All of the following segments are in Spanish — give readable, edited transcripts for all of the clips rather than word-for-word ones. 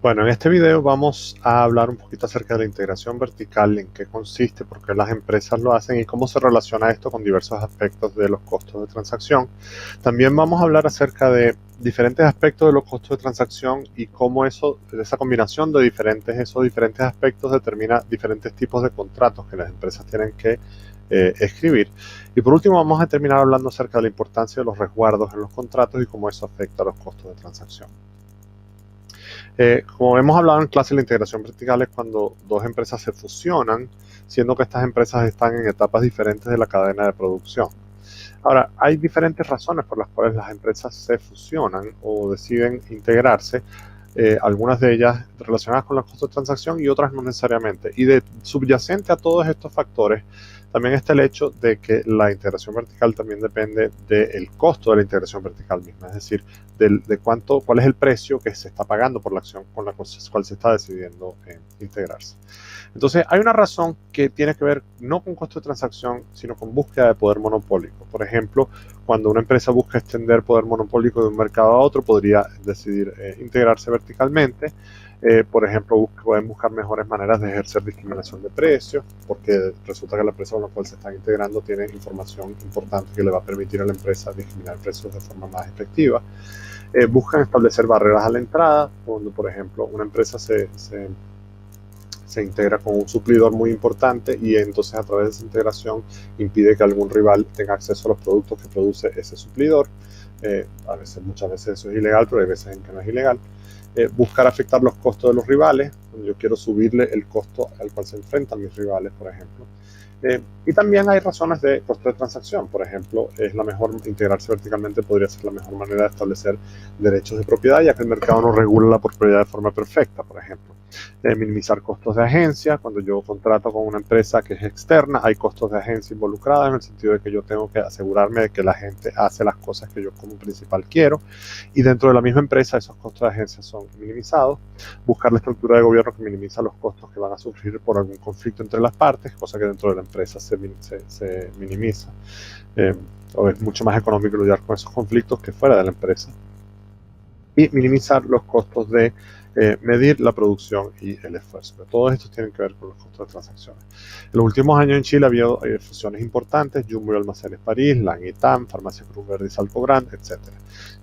Bueno, en este video vamos a hablar un poquito acerca de la integración vertical, en qué consiste, por qué las empresas lo hacen y cómo se relaciona esto con diversos aspectos de los costos de transacción. También vamos a hablar acerca de diferentes aspectos de los costos de transacción y cómo esa combinación de esos diferentes aspectos determina diferentes tipos de contratos que las empresas tienen que escribir. Y por último vamos a terminar hablando acerca de la importancia de los resguardos en los contratos y cómo eso afecta a los costos de transacción. Como hemos hablado en clase, la integración vertical es cuando dos empresas se fusionan, siendo que estas empresas están en etapas diferentes de la cadena de producción. Ahora, hay diferentes razones por las cuales las empresas se fusionan o deciden integrarse, algunas de ellas relacionadas con los costos de transacción y otras no necesariamente. Y subyacente a todos estos factores también está el hecho de que la integración vertical también depende del costo de la integración vertical misma, es decir, cuál es el precio que se está pagando por la acción con la cual se está decidiendo integrarse. Entonces, hay una razón que tiene que ver no con costo de transacción, sino con búsqueda de poder monopólico. Por ejemplo, cuando una empresa busca extender poder monopólico de un mercado a otro, podría decidir integrarse verticalmente. Por ejemplo, pueden buscar mejores maneras de ejercer discriminación de precios, porque resulta que la empresa con la cual se están integrando tiene información importante que le va a permitir a la empresa discriminar precios de forma más efectiva. Buscan establecer barreras a la entrada, cuando, por ejemplo, una empresa se integra con un suplidor muy importante y entonces a través de esa integración impide que algún rival tenga acceso a los productos que produce ese suplidor. Muchas veces eso es ilegal, pero hay veces en que no es ilegal. Buscar afectar los costos de los rivales, cuando yo quiero subirle el costo al cual se enfrentan mis rivales, por ejemplo. Y también hay razones de costo de transacción. Por ejemplo, integrarse verticalmente podría ser la mejor manera de establecer derechos de propiedad, ya que el mercado no regula la propiedad de forma perfecta, por ejemplo. Minimizar costos de agencia. Cuando yo contrato con una empresa que es externa, hay costos de agencia involucrados, en el sentido de que yo tengo que asegurarme de que la gente hace las cosas que yo como principal quiero. Y dentro de la misma empresa, esos costos de agencia son minimizados. Buscar la estructura de gobierno que minimiza los costos que van a sufrir por algún conflicto entre las partes, cosa que dentro de la empresa se minimiza. O es mucho más económico lidiar con esos conflictos que fuera de la empresa. Y minimizar los costos de medir la producción y el esfuerzo. Pero todos estos tienen que ver con los costos de transacciones. En los últimos años en Chile ha habido fusiones importantes: Jumbo y Almacenes París, Lang y TAM, Farmacia Cruz Verde y Salcobrand, etc.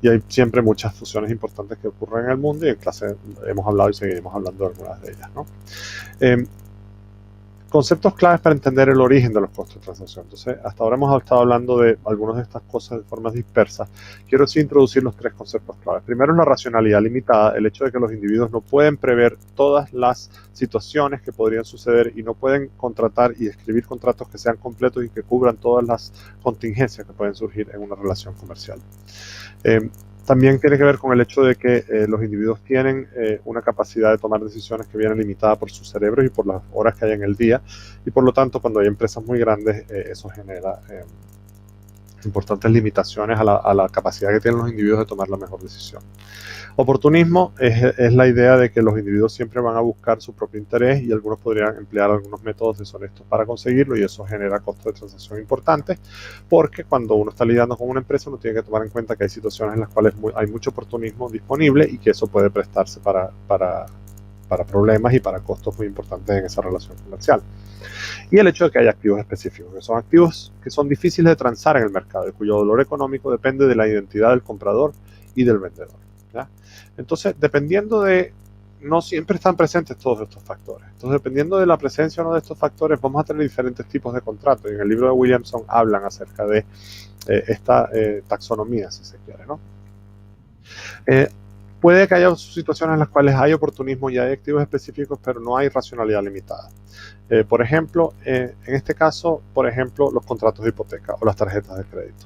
Y hay siempre muchas fusiones importantes que ocurren en el mundo, y en clase hemos hablado y seguiremos hablando de algunas de ellas, ¿no? Conceptos claves para entender el origen de los costos de transacción. Entonces, hasta ahora hemos estado hablando de algunas de estas cosas de forma dispersa. Quiero sí introducir los tres conceptos claves. Primero es la racionalidad limitada, el hecho de que los individuos no pueden prever todas las situaciones que podrían suceder y no pueden contratar y escribir contratos que sean completos y que cubran todas las contingencias que pueden surgir en una relación comercial. También tiene que ver con el hecho de que los individuos tienen una capacidad de tomar decisiones que viene limitada por sus cerebros y por las horas que hay en el día, y por lo tanto cuando hay empresas muy grandes eso genera importantes limitaciones a la capacidad que tienen los individuos de tomar la mejor decisión. Oportunismo es la idea de que los individuos siempre van a buscar su propio interés y algunos podrían emplear algunos métodos deshonestos para conseguirlo, y eso genera costos de transacción importantes, porque cuando uno está lidiando con una empresa uno tiene que tomar en cuenta que hay situaciones en las cuales hay mucho oportunismo disponible y que eso puede prestarse para problemas y para costos muy importantes en esa relación comercial. Y el hecho de que haya activos específicos, que son activos que son difíciles de transar en el mercado y cuyo valor económico depende de la identidad del comprador y del vendedor, ¿ya? Entonces, no siempre están presentes todos estos factores. Entonces, dependiendo de la presencia o no de estos factores, vamos a tener diferentes tipos de contratos. Y en el libro de Williamson hablan acerca de esta taxonomía, si se quiere, ¿no? Puede que haya situaciones en las cuales hay oportunismo y hay activos específicos, pero no hay racionalidad limitada. Por ejemplo, en este caso, los contratos de hipoteca o las tarjetas de crédito.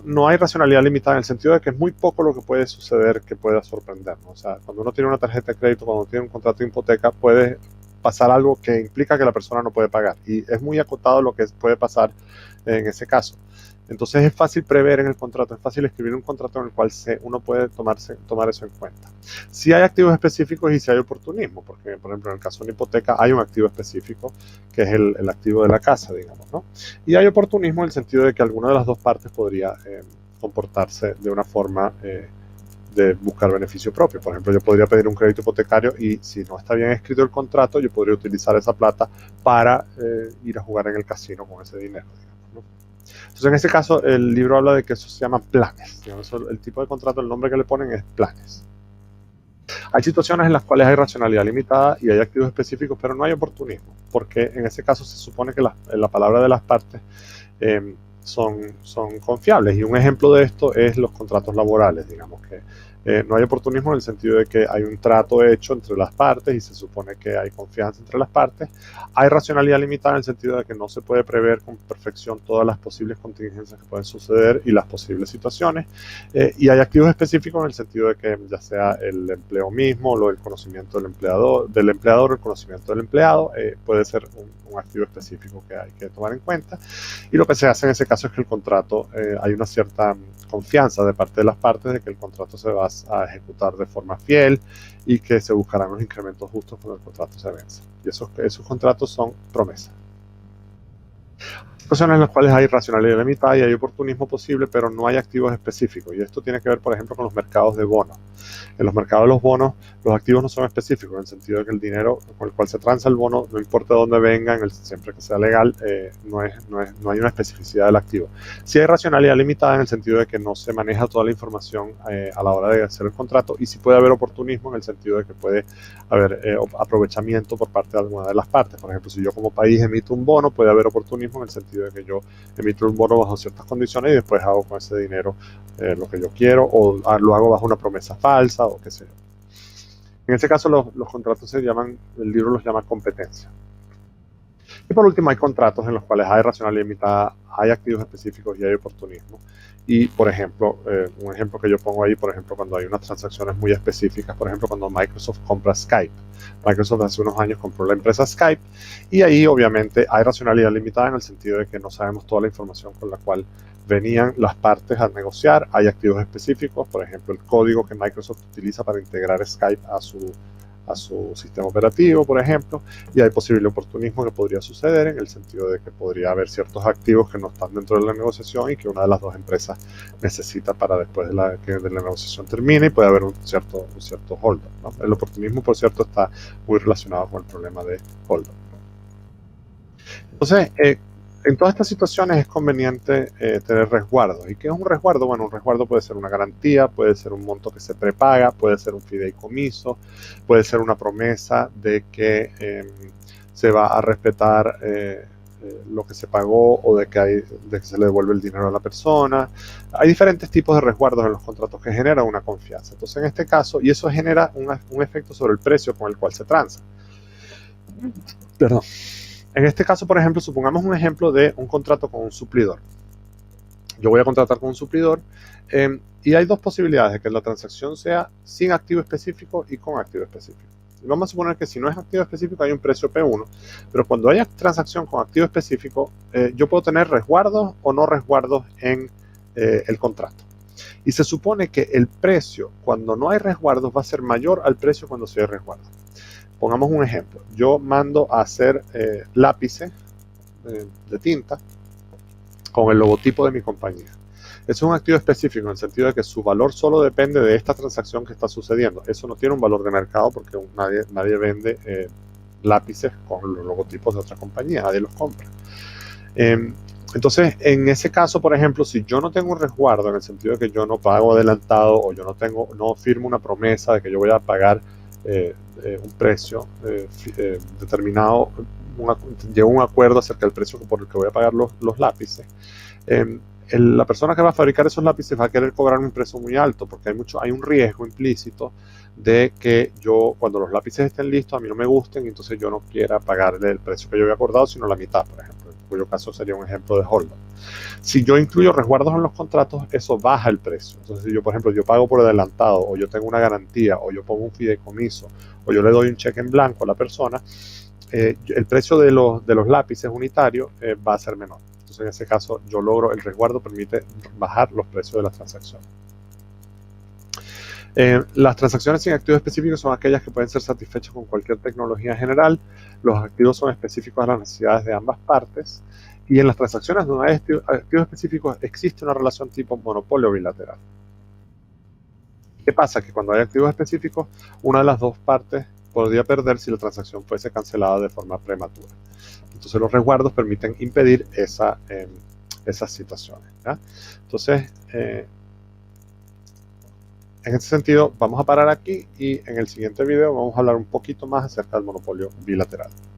No hay racionalidad limitada en el sentido de que es muy poco lo que puede suceder que pueda sorprendernos. O sea, cuando uno tiene una tarjeta de crédito, cuando tiene un contrato de hipoteca, puede pasar algo que implica que la persona no puede pagar. Y es muy acotado lo que puede pasar en ese caso. Entonces es fácil prever en el contrato, es fácil escribir un contrato en el cual uno puede tomar eso en cuenta. Si hay activos específicos y si hay oportunismo, porque por ejemplo en el caso de una hipoteca hay un activo específico que es el activo de la casa, digamos, ¿no? Y hay oportunismo en el sentido de que alguna de las dos partes podría comportarse de una forma de buscar beneficio propio. Por ejemplo, yo podría pedir un crédito hipotecario y si no está bien escrito el contrato, yo podría utilizar esa plata para ir a jugar en el casino con ese dinero, digamos, ¿no? Entonces, en ese caso, el libro habla de que eso se llama planes. Digamos, el tipo de contrato, el nombre que le ponen es planes. Hay situaciones en las cuales hay racionalidad limitada y hay activos específicos, pero no hay oportunismo, porque en ese caso se supone que la palabra de las partes son confiables. Y un ejemplo de esto es los contratos laborales. Digamos que no hay oportunismo en el sentido de que hay un trato hecho entre las partes y se supone que hay confianza entre las partes. Hay racionalidad limitada en el sentido de que no se puede prever con perfección todas las posibles contingencias que pueden suceder y las posibles situaciones. Y hay activos específicos en el sentido de que ya sea el empleo mismo, o el conocimiento del empleador, el conocimiento del empleado, puede ser un activo específico que hay que tomar en cuenta. Y lo que se hace en ese caso es que el contrato, hay una cierta confianza de parte de las partes de que el contrato se va a ejecutar de forma fiel y que se buscarán los incrementos justos cuando el contrato se venza. Y esos contratos son promesas. Situaciones en las cuales hay racionalidad limitada y hay oportunismo posible, pero no hay activos específicos. Y esto tiene que ver, por ejemplo, con los mercados de bonos. En los mercados de los bonos, los activos no son específicos, en el sentido de que el dinero con el cual se transa el bono, no importa de dónde venga, siempre que sea legal, no hay una especificidad del activo. Sí hay racionalidad limitada en el sentido de que no se maneja toda la información a la hora de hacer el contrato, y sí puede haber oportunismo en el sentido de que puede haber aprovechamiento por parte de alguna de las partes. Por ejemplo, si yo como país emito un bono, puede haber oportunismo en el sentido de que yo emito un bono bajo ciertas condiciones y después hago con ese dinero lo que yo quiero, o lo hago bajo una promesa falsa, o qué sé yo. En ese caso los contratos se llaman, el libro los llama competencia. Y por último hay contratos en los cuales hay racionalidad limitada, hay activos específicos y hay oportunismo. Y por ejemplo, un ejemplo que yo pongo ahí, por ejemplo, cuando hay unas transacciones muy específicas, por ejemplo, cuando Microsoft compra Skype. Microsoft hace unos años compró la empresa Skype y ahí obviamente hay racionalidad limitada en el sentido de que no sabemos toda la información con la cual venían las partes a negociar. Hay activos específicos, por ejemplo, el código que Microsoft utiliza para integrar Skype a su sistema operativo, por ejemplo, y hay posible oportunismo que podría suceder en el sentido de que podría haber ciertos activos que no están dentro de la negociación y que una de las dos empresas necesita para después de que la negociación termine, y puede haber un cierto hold up, ¿no? El oportunismo, por cierto, está muy relacionado con el problema de hold up. Entonces, en todas estas situaciones es conveniente tener resguardos. ¿Y qué es un resguardo? Bueno, un resguardo puede ser una garantía, puede ser un monto que se prepaga, puede ser un fideicomiso, puede ser una promesa de que se va a respetar lo que se pagó, o de que se le devuelve el dinero a la persona. Hay diferentes tipos de resguardos en los contratos que generan una confianza. Entonces, en este caso, y eso genera un efecto sobre el precio con el cual se transa. Perdón. En este caso, por ejemplo, supongamos un ejemplo de un contrato con un suplidor. Yo voy a contratar con un suplidor y hay dos posibilidades de que la transacción sea sin activo específico y con activo específico. Y vamos a suponer que si no es activo específico hay un precio P1, pero cuando haya transacción con activo específico, yo puedo tener resguardos o no resguardos en el contrato. Y se supone que el precio cuando no hay resguardos va a ser mayor al precio cuando sí hay resguardos. Pongamos un ejemplo. Yo mando a hacer lápices de tinta con el logotipo de mi compañía. Eso es un activo específico en el sentido de que su valor solo depende de esta transacción que está sucediendo. Eso no tiene un valor de mercado porque nadie vende lápices con los logotipos de otra compañía, nadie los compra. Entonces, en ese caso, por ejemplo, si yo no tengo un resguardo en el sentido de que yo no pago adelantado, o yo no firmo una promesa de que yo voy a pagar un precio determinado, llego a un acuerdo acerca del precio por el que voy a pagar los lápices, la persona que va a fabricar esos lápices va a querer cobrar un precio muy alto, porque hay un riesgo implícito de que yo, cuando los lápices estén listos, a mí no me gusten y entonces yo no quiera pagarle el precio que yo había acordado, sino la mitad, por ejemplo, en cuyo caso sería un ejemplo de hold up. Si yo incluyo resguardos en los contratos, eso baja el precio. Entonces, si yo, por ejemplo, yo pago por adelantado, o yo tengo una garantía, o yo pongo un fideicomiso, o yo le doy un cheque en blanco a la persona, el precio de los lápices unitarios va a ser menor. Entonces, en ese caso, el resguardo permite bajar los precios de las transacciones. Las transacciones sin activos específicos son aquellas que pueden ser satisfechas con cualquier tecnología general. Los activos son específicos a las necesidades de ambas partes. Y en las transacciones donde hay activos específicos existe una relación tipo monopolio bilateral. ¿Qué pasa? Que cuando hay activos específicos, una de las dos partes podría perder si la transacción fuese cancelada de forma prematura. Entonces los resguardos permiten impedir esas situaciones, ¿ya? Entonces, en ese sentido, vamos a parar aquí y en el siguiente video vamos a hablar un poquito más acerca del monopolio bilateral.